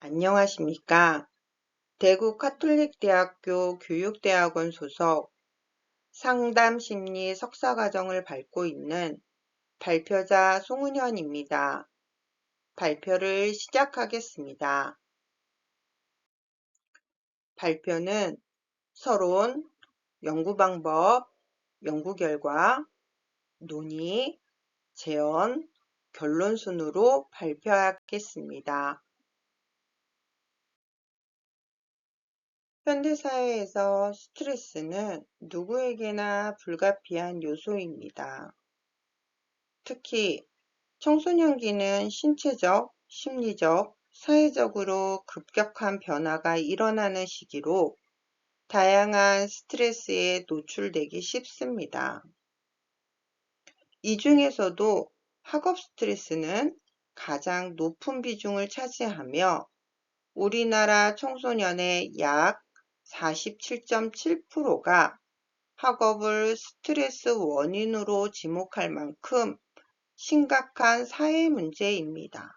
안녕하십니까. 대구 카톨릭대학교 교육대학원 소속 상담심리 석사과정을 밟고 있는 발표자 송은현입니다. 발표를 시작하겠습니다. 발표는 서론, 연구방법, 연구결과, 논의, 재원, 결론 순으로 발표하겠습니다. 현대사회에서 스트레스는 누구에게나 불가피한 요소입니다. 특히 청소년기는 신체적, 심리적, 사회적으로 급격한 변화가 일어나는 시기로 다양한 스트레스에 노출되기 쉽습니다. 이 중에서도 학업 스트레스는 가장 높은 비중을 차지하며 우리나라 청소년의 약 47.7%가 학업을 스트레스 원인으로 지목할 만큼 심각한 사회 문제입니다.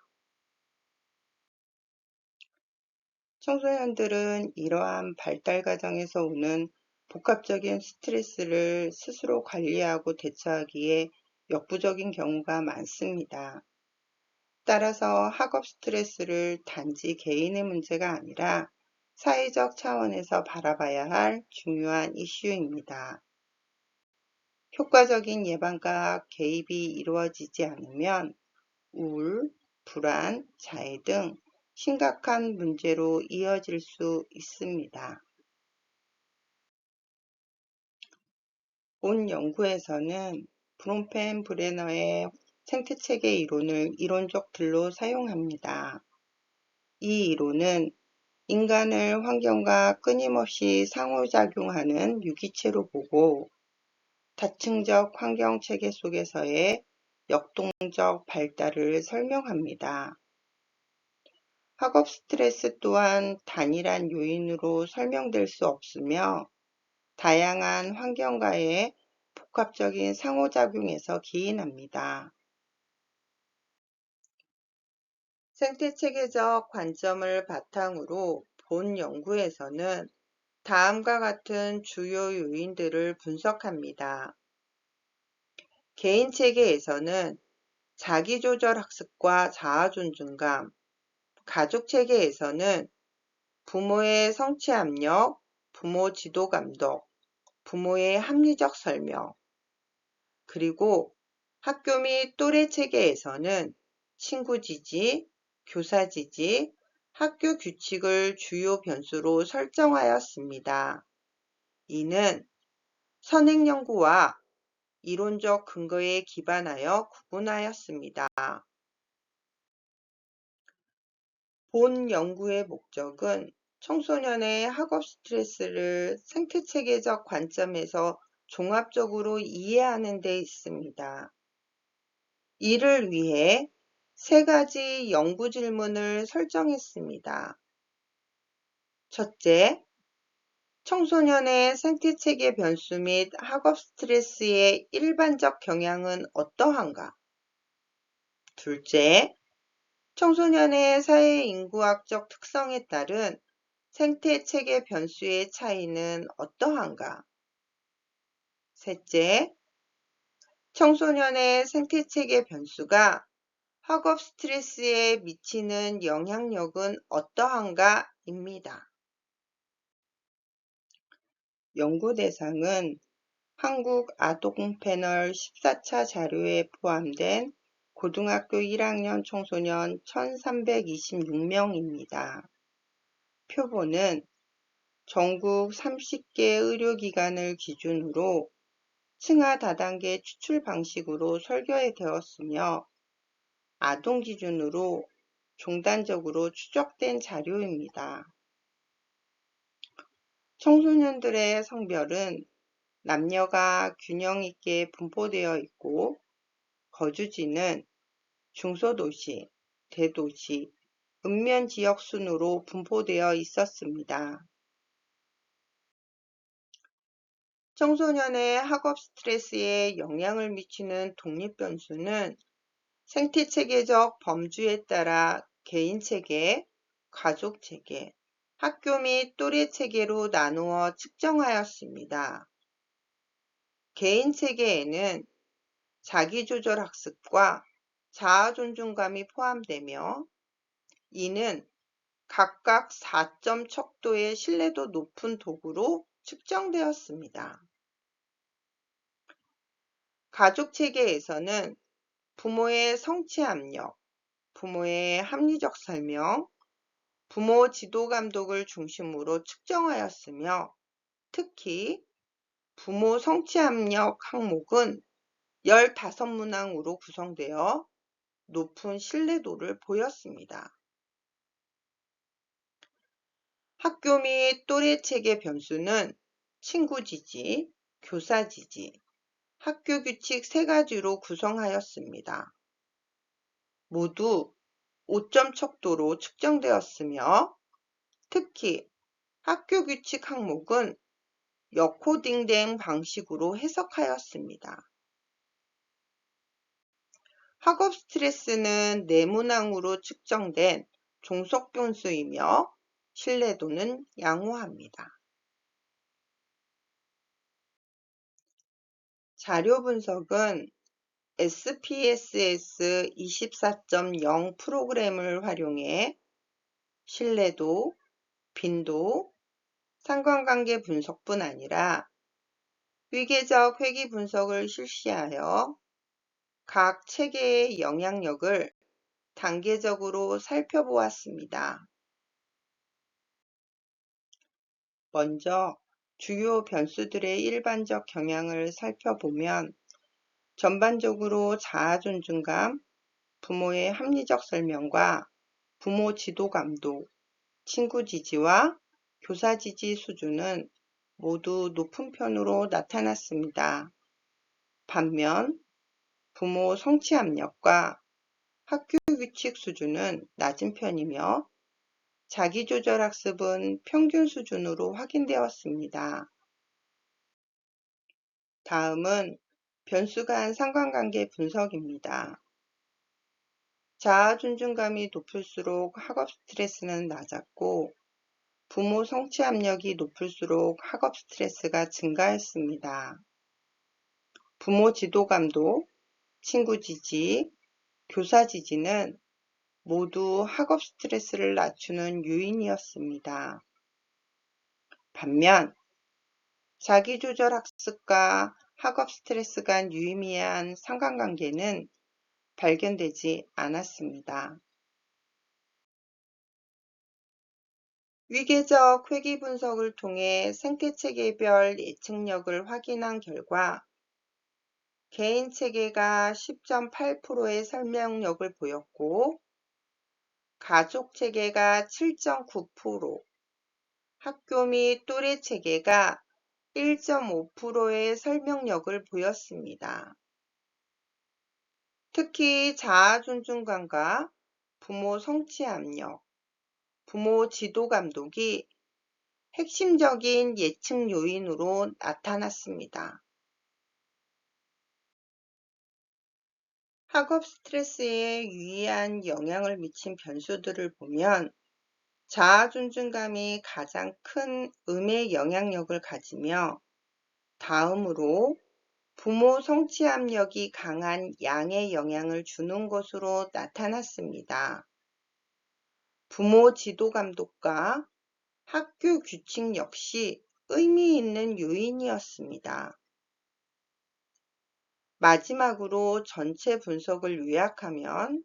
청소년들은 이러한 발달 과정에서 오는 복합적인 스트레스를 스스로 관리하고 대처하기에 역부족인 경우가 많습니다. 따라서 학업 스트레스를 단지 개인의 문제가 아니라 사회적 차원에서 바라봐야 할 중요한 이슈입니다. 효과적인 예방과 개입이 이루어지지 않으면 우울, 불안, 자해 등 심각한 문제로 이어질 수 있습니다. 본 연구에서는 브롬펜 브레너의 생태체계 이론을 이론적 틀로 사용합니다. 이 이론은 인간을 환경과 끊임없이 상호작용하는 유기체로 보고 다층적 환경체계 속에서의 역동적 발달을 설명합니다. 학업 스트레스 또한 단일한 요인으로 설명될 수 없으며 다양한 환경과의 복합적인 상호작용에서 기인합니다. 생태체계적 관점을 바탕으로 본 연구에서는 다음과 같은 주요 요인들을 분석합니다. 개인 체계에서는 자기조절 학습과 자아존중감, 가족 체계에서는 부모의 성취 압력, 부모 지도 감독, 부모의 합리적 설명, 그리고 학교 및 또래 체계에서는 친구 지지, 교사 지지, 학교 규칙을 주요 변수로 설정하였습니다. 이는 선행 연구와 이론적 근거에 기반하여 구분하였습니다. 본 연구의 목적은 청소년의 학업 스트레스를 생태체계적 관점에서 종합적으로 이해하는 데 있습니다. 이를 위해 세 가지 연구 질문을 설정했습니다. 첫째, 청소년의 생태체계 변수 및 학업 스트레스의 일반적 경향은 어떠한가? 둘째, 청소년의 사회인구학적 특성에 따른 생태체계 변수의 차이는 어떠한가? 셋째, 청소년의 생태체계 변수가 학업 스트레스에 미치는 영향력은 어떠한가? 입니다. 연구 대상은 한국 아동 패널 14차 자료에 포함된 고등학교 1학년 청소년 1326명입니다. 표본은 전국 30개 의료기관을 기준으로 층하 다단계 추출 방식으로 설계되었으며 아동 기준으로 종단적으로 추적된 자료입니다. 청소년들의 성별은 남녀가 균형 있게 분포되어 있고 거주지는 중소도시, 대도시, 읍면지역 순으로 분포되어 있었습니다. 청소년의 학업 스트레스에 영향을 미치는 독립변수는 생태체계적 범주에 따라 개인체계, 가족체계, 학교 및 또래체계로 나누어 측정하였습니다. 개인체계에는 자기조절학습과 자아존중감이 포함되며 이는 각각 4점 척도의 신뢰도 높은 도구로 측정되었습니다. 가족체계에서는 부모의 성취압력, 부모의 합리적 설명, 부모 지도 감독을 중심으로 측정하였으며 특히 부모 성취압력 항목은 15문항으로 구성되어 높은 신뢰도를 보였습니다. 학교 및 또래체계 변수는 친구 지지, 교사 지지, 학교 규칙 3가지로 구성하였습니다. 모두 5점 척도로 측정되었으며 특히 학교 규칙 항목은 여코딩된 방식으로 해석하였습니다. 학업 스트레스는 4문항으로 측정된 종속 변수이며 신뢰도는 양호합니다. 자료 분석은 SPSS 24.0 프로그램을 활용해 신뢰도, 빈도, 상관관계 분석뿐 아니라 위계적 회귀 분석을 실시하여 각 체계의 영향력을 단계적으로 살펴보았습니다. 먼저 주요 변수들의 일반적 경향을 살펴보면 전반적으로 자아존중감, 부모의 합리적 설명과 부모 지도 감독, 친구 지지와 교사 지지 수준은 모두 높은 편으로 나타났습니다. 반면 부모 성취 압력과 학교 규칙 수준은 낮은 편이며 자기조절 학습은 평균 수준으로 확인되었습니다. 다음은 변수 간 상관관계 분석입니다. 자아 존중감이 높을수록 학업 스트레스는 낮았고 부모 성취 압력이 높을수록 학업 스트레스가 증가했습니다. 부모 지도 감독, 친구 지지, 교사 지지는 모두 학업 스트레스를 낮추는 요인이었습니다. 반면 자기조절 학습과 학업 스트레스 간 유의미한 상관관계는 발견되지 않았습니다. 위계적 회귀 분석을 통해 생태체계별 예측력을 확인한 결과 개인체계가 10.8%의 설명력을 보였고 가족체계가 7.9%, 학교 및 또래체계가 1.5%의 설명력을 보였습니다. 특히 자아존중감과 부모 성취 압력, 부모 지도 감독이 핵심적인 예측 요인으로 나타났습니다. 학업 스트레스에 유의한 영향을 미친 변수들을 보면 자아 존중감이 가장 큰 음의 영향력을 가지며 다음으로 부모 성취 압력이 강한 양의 영향을 주는 것으로 나타났습니다. 부모 지도 감독과 학교 규칙 역시 의미 있는 요인이었습니다. 마지막으로 전체 분석을 요약하면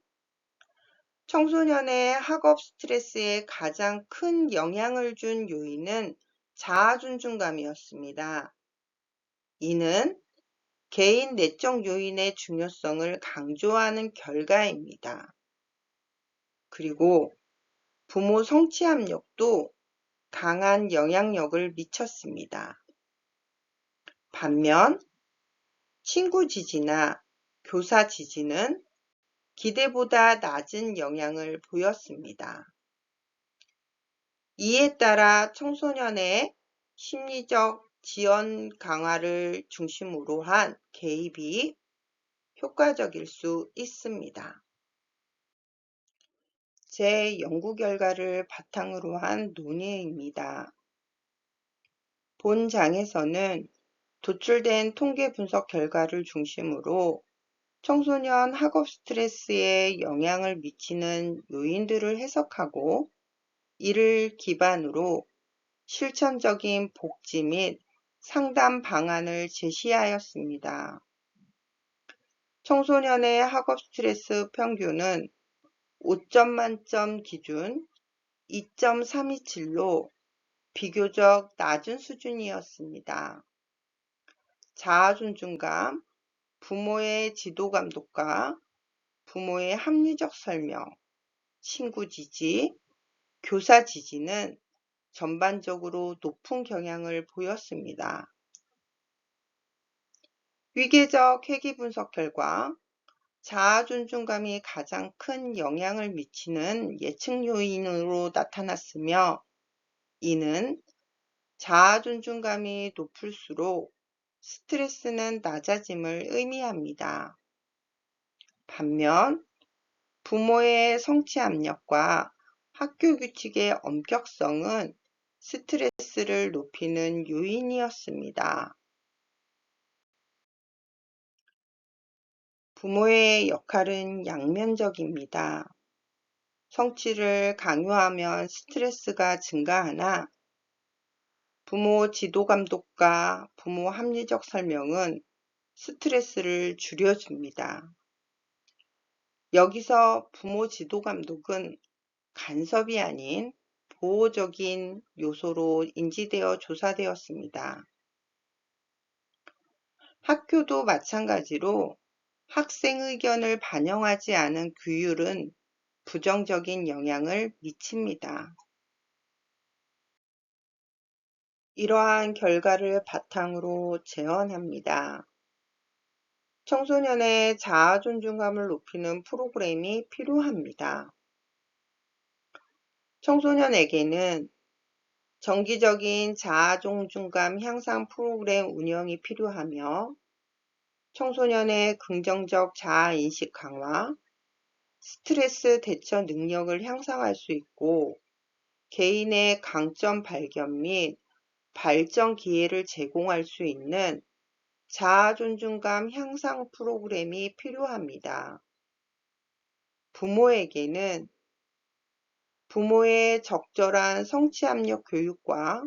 청소년의 학업 스트레스에 가장 큰 영향을 준 요인은 자아 존중감이었습니다. 이는 개인 내적 요인의 중요성을 강조하는 결과입니다. 그리고 부모 성취 압력도 강한 영향력을 미쳤습니다. 반면 친구 지지나 교사 지지는 기대보다 낮은 영향을 보였습니다. 이에 따라 청소년의 심리적 지원 강화를 중심으로 한 개입이 효과적일 수 있습니다. 제 연구 결과를 바탕으로 한 논의입니다. 본 장에서는 도출된 통계 분석 결과를 중심으로 청소년 학업 스트레스에 영향을 미치는 요인들을 해석하고 이를 기반으로 실천적인 복지 및 상담 방안을 제시하였습니다. 청소년의 학업 스트레스 평균은 5점 만점 기준 2.327로 비교적 낮은 수준이었습니다. 자아 존중감, 부모의 지도 감독과 부모의 합리적 설명, 친구 지지, 교사 지지는 전반적으로 높은 경향을 보였습니다. 위계적 회귀 분석 결과 자아 존중감이 가장 큰 영향을 미치는 예측 요인으로 나타났으며 이는 자아 존중감이 높을수록 스트레스는 낮아짐을 의미합니다. 반면 부모의 성취 압력과 학교 규칙의 엄격성은 스트레스를 높이는 요인이었습니다. 부모의 역할은 양면적입니다. 성취를 강요하면 스트레스가 증가하나 부모 지도 감독과 부모 합리적 설명은 스트레스를 줄여줍니다. 여기서 부모 지도 감독은 간섭이 아닌 보호적인 요소로 인지되어 조사되었습니다. 학교도 마찬가지로 학생 의견을 반영하지 않은 규율은 부정적인 영향을 미칩니다. 이러한 결과를 바탕으로 제언합니다. 청소년의 자아 존중감을 높이는 프로그램이 필요합니다. 청소년에게는 정기적인 자아 존중감 향상 프로그램 운영이 필요하며 청소년의 긍정적 자아 인식 강화, 스트레스 대처 능력을 향상할 수 있고 개인의 강점 발견 및 발전 기회를 제공할 수 있는 자아 존중감 향상 프로그램이 필요합니다. 부모에게는 부모의 적절한 성취 압력 교육과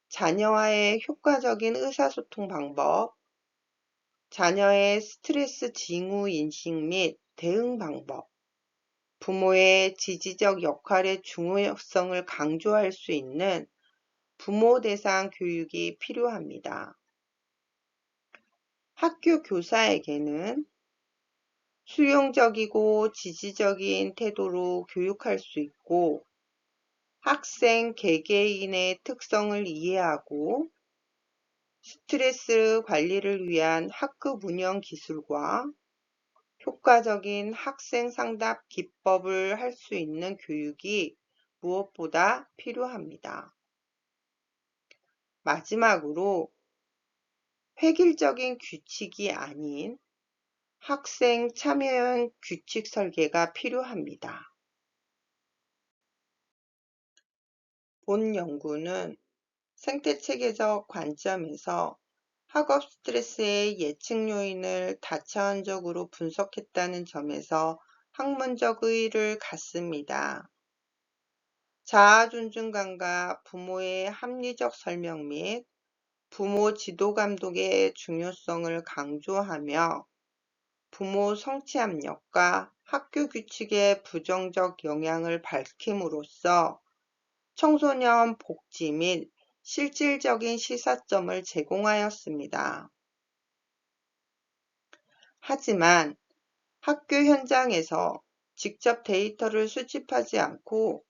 자녀와의 효과적인 의사소통 방법, 자녀의 스트레스 징후 인식 및 대응 방법, 부모의 지지적 역할의 중요성을 강조할 수 있는 부모 대상 교육이 필요합니다. 학교 교사에게는 수용적이고 지지적인 태도로 교육할 수 있고 학생 개개인의 특성을 이해하고 스트레스 관리를 위한 학급 운영 기술과 효과적인 학생 상담 기법을 할 수 있는 교육이 무엇보다 필요합니다. 마지막으로 획일적인 규칙이 아닌 학생 참여형 규칙 설계가 필요합니다. 본 연구는 생태체계적 관점에서 학업 스트레스의 예측 요인을 다차원적으로 분석했다는 점에서 학문적 의의를 갖습니다. 자아 존중감과 부모의 합리적 설명 및 부모 지도 감독의 중요성을 강조하며 부모 성취 압력과 학교 규칙의 부정적 영향을 밝힘으로써 청소년 복지 및 실질적인 시사점을 제공하였습니다. 하지만 학교 현장에서 직접 데이터를 수집하지 않고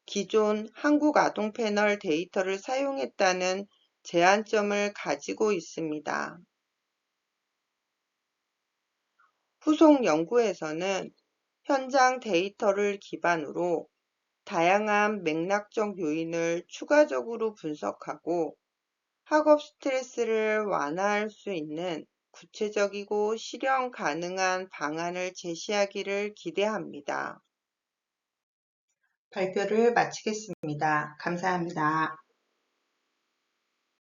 기존 한국아동 패널 데이터를 사용했다는 제한점을 가지고 있습니다. 후속 연구에서는 현장 데이터를 기반으로 다양한 맥락적 요인을 추가적으로 분석하고 학업 스트레스를 완화할 수 있는 구체적이고 실현 가능한 방안을 제시하기를 기대합니다. 발표를 마치겠습니다. 감사합니다.